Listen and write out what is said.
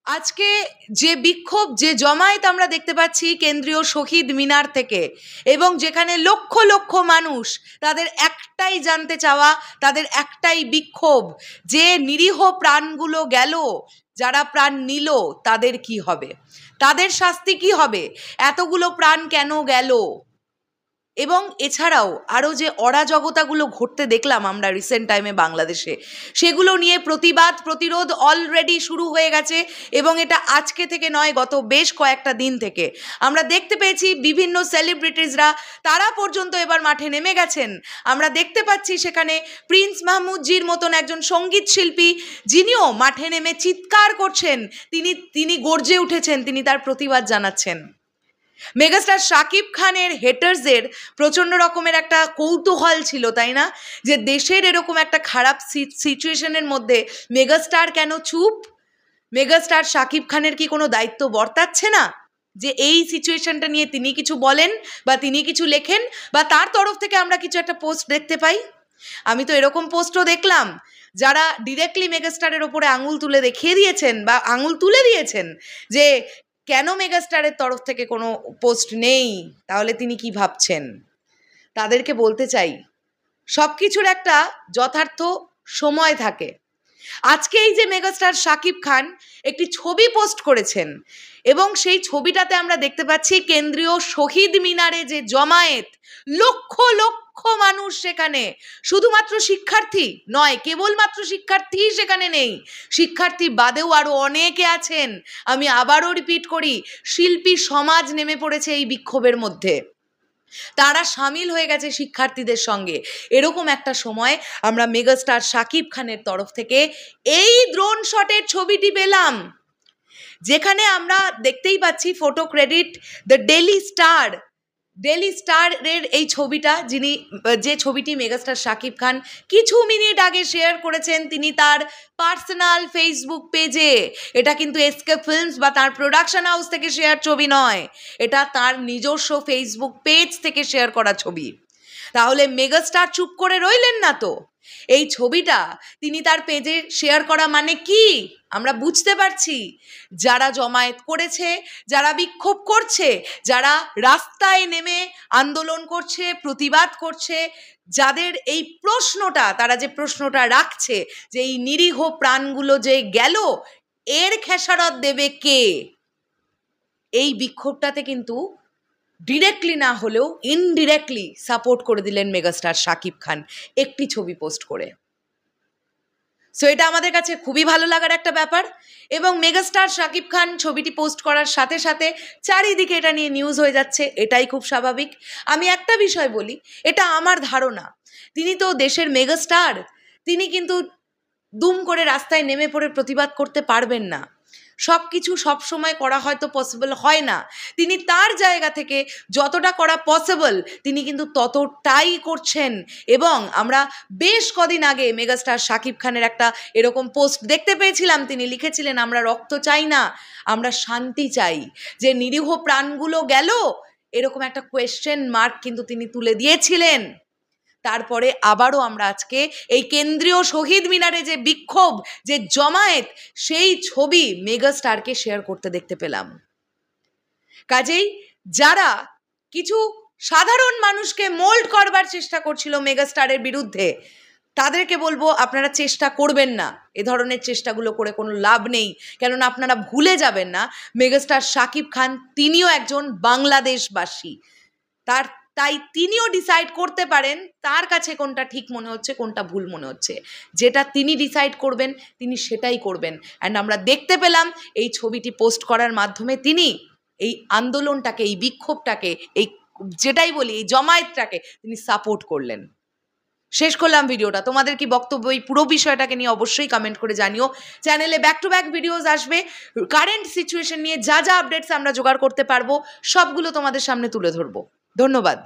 আজকে যে বিক্ষোভ যে জমায়েত আমরা দেখতে পাচ্ছি কেন্দ্রীয় শহীদ মিনার থেকে, এবং যেখানে লক্ষ লক্ষ মানুষ তাদের একটাই জানতে চাওয়া, তাদের একটাই বিক্ষোভ যে নিরীহ প্রাণগুলো গেল, যারা প্রাণ নিল তাদের কি হবে, তাদের শাস্তি কি হবে, এতগুলো প্রাণ কেন গেল। এবং এছাড়াও আরও যে অরাজকতাগুলো ঘটতে দেখলাম আমরা রিসেন্ট টাইমে বাংলাদেশে, সেগুলো নিয়ে প্রতিবাদ প্রতিরোধ অলরেডি শুরু হয়ে গেছে। এবং এটা আজকে থেকে নয়, গত বেশ কয়েকটা দিন থেকে আমরা দেখতে পেয়েছি বিভিন্ন সেলিব্রিটিসরা তারা পর্যন্ত এবার মাঠে নেমে গেছেন। আমরা দেখতে পাচ্ছি সেখানে প্রিন্স মাহমুদজির মতন একজন সঙ্গীত শিল্পী, যিনিও মাঠে নেমে চিৎকার করছেন, তিনি গর্জে উঠেছেন, তিনি তার প্রতিবাদ জানাচ্ছেন। মেগাস্টার শাকিব খানের হেটার্সদের প্রচণ্ড রকমের একটা কৌতূহল ছিল, তাই না, যে দেশের এরকম একটা খারাপ সিচুয়েশনের মধ্যে মেগাস্টার কেন চুপ, মেগাস্টার শাকিব খানের কি কোনো দায়িত্ব বর্তাচ্ছে না যে এই সিচুয়েশনটা নিয়ে তিনি কিছু বলেন বা তিনি কিছু লেখেন বা তার তরফ থেকে আমরা কিছু একটা পোস্ট দেখতে পাই। আমি তো এরকম পোস্টও দেখলাম যারা ডিরেক্টলি মেগাস্টারের ওপরে আঙুল তুলে দেখিয়ে দিয়েছেন বা আঙুল তুলে দিয়েছেন যে কেন মেগাস্টারের তরফ থেকে কোনো পোস্ট নেই, তাহলে তিনি কি ভাবছেন। তাদেরকে বলতে চাই, সব কিছুর একটা যথার্থ সময় থাকে। আজকে এই যে মেগাস্টার শাকিব খান একটি ছবি পোস্ট করেছেন, এবং সেই ছবিটাতে আমরা দেখতে পাচ্ছি কেন্দ্রীয় শহীদ মিনারে যে জমায়েত, লক্ষ লক্ষ মানুষ সেখানে, শুধুমাত্র শিক্ষার্থী নয়, কেবলমাত্র শিক্ষার্থী সেখানে নেই, শিক্ষার্থী বাদেও আরও অনেকে আছেন। আমি আবারও রিপিট করি, শিল্পী সমাজ নেমে পড়েছে এই বিক্ষোভের মধ্যে, তারা সামিল হয়ে গেছে শিক্ষার্থীদের সঙ্গে। এরকম একটা সময় আমরা মেগাস্টার শাকিব খানের তরফ থেকে এই ড্রোন শটের ছবিটি পেলাম, যেখানে আমরা দেখতেই পাচ্ছি ফটো ক্রেডিট দ্য ডেলি স্টারের এই ছবিটা, যে ছবিটি মেগাস্টার শাকিব খান কিছু মিনিট আগে শেয়ার করেছেন তিনি তার পার্সোনাল ফেসবুক পেজে। এটা কিন্তু এসকে ফিল্মস বা তার প্রোডাকশন হাউস থেকে শেয়ার ছবি নয়, এটা তার নিজস্ব ফেসবুক পেজ থেকে শেয়ার করা ছবি। তাহলে মেগাস্টার চুপ করে রইলেন না তো, এই ছবিটা তিনি তার পেজে শেয়ার করা মানে কি আমরা বুঝতে পারছি। যারা জমায়েত করেছে, যারা বিক্ষোভ করছে, যারা রাস্তায় নেমে আন্দোলন করছে, প্রতিবাদ করছে, যাদের এই প্রশ্নটা, তারা যে প্রশ্নটা রাখছে যে এই নিরীহ প্রাণগুলো যে গেল এর খেসারত দেবে কে, এই বিক্ষোভটাতে কিন্তু ডিরেক্টলি না হলেও ইনডিরেক্টলি সাপোর্ট করে দিলেন মেগাস্টার শাকিব খান একটি ছবি পোস্ট করে। সো এটা আমাদের কাছে খুবই ভালো লাগার একটা ব্যাপার। এবং মেগাস্টার শাকিব খান ছবিটি পোস্ট করার সাথে সাথে চারিদিকে এটা নিয়ে নিউজ হয়ে যাচ্ছে, এটাই খুব স্বাভাবিক। আমি একটা বিষয় বলি, এটা আমার ধারণা, তিনি তো দেশের মেগাস্টার, তিনি কিন্তু দুম করে রাস্তায় নেমে পড়ে প্রতিবাদ করতে পারবেন না, সব কিছু সবসময় করা হয়তো পসিবল হয় না। তিনি তার জায়গা থেকে যতটা করা পসিবল তিনি কিন্তু ততটাই করছেন। এবং আমরা বেশ কদিন আগে মেগাস্টার শাকিব খানের একটা এরকম পোস্ট দেখতে পেয়েছিলাম, তিনি লিখেছিলেন আমরা রক্ত চাই না, আমরা শান্তি চাই, যে নিরীহ প্রাণগুলো গেল এরকম একটা কোয়েশ্চেন মার্ক কিন্তু তিনি তুলে দিয়েছিলেন। তারপরে আবারও আমরা আজকে এই কেন্দ্রীয় শহীদ মিনারে যে বিক্ষোভ যে জমায়েত, সেই ছবি মেগাস্টারকে শেয়ার করতে দেখতে পেলাম। কাজেই যারা কিছু সাধারণ মানুষকে মোল্ড করবার চেষ্টা করছিল মেগাস্টারের বিরুদ্ধে, তাদেরকে বলবো আপনারা চেষ্টা করবেন না, এ ধরনের চেষ্টাগুলো করে কোনো লাভ নেই। কেননা আপনারা ভুলে যাবেন না মেগাস্টার শাকিব খান তিনিও একজন বাংলাদেশবাসী, তাই তিনিও ডিসাইড করতে পারেন তার কাছে কোনটা ঠিক মনে হচ্ছে, কোনটা ভুল মনে হচ্ছে। যেটা তিনি ডিসাইড করবেন তিনি সেটাই করবেন। অ্যান্ড আমরা দেখতে পেলাম এই ছবিটি পোস্ট করার মাধ্যমে তিনি এই আন্দোলনটাকে, এই বিক্ষোভটাকে, এই যেটাই বলি এই জমায়েতটাকে তিনি সাপোর্ট করলেন। শেষ করলাম ভিডিওটা। তোমাদের কি বক্তব্য এই পুরো বিষয়টাকে নিয়ে অবশ্যই কমেন্ট করে জানিও। চ্যানেলে ব্যাক টু ব্যাক ভিডিওস আসবে, কারেন্ট সিচুয়েশন নিয়ে যা যা আপডেটস আমরা জোগাড় করতে পারবো সবগুলো তোমাদের সামনে তুলে ধরবো। ধন্যবাদ।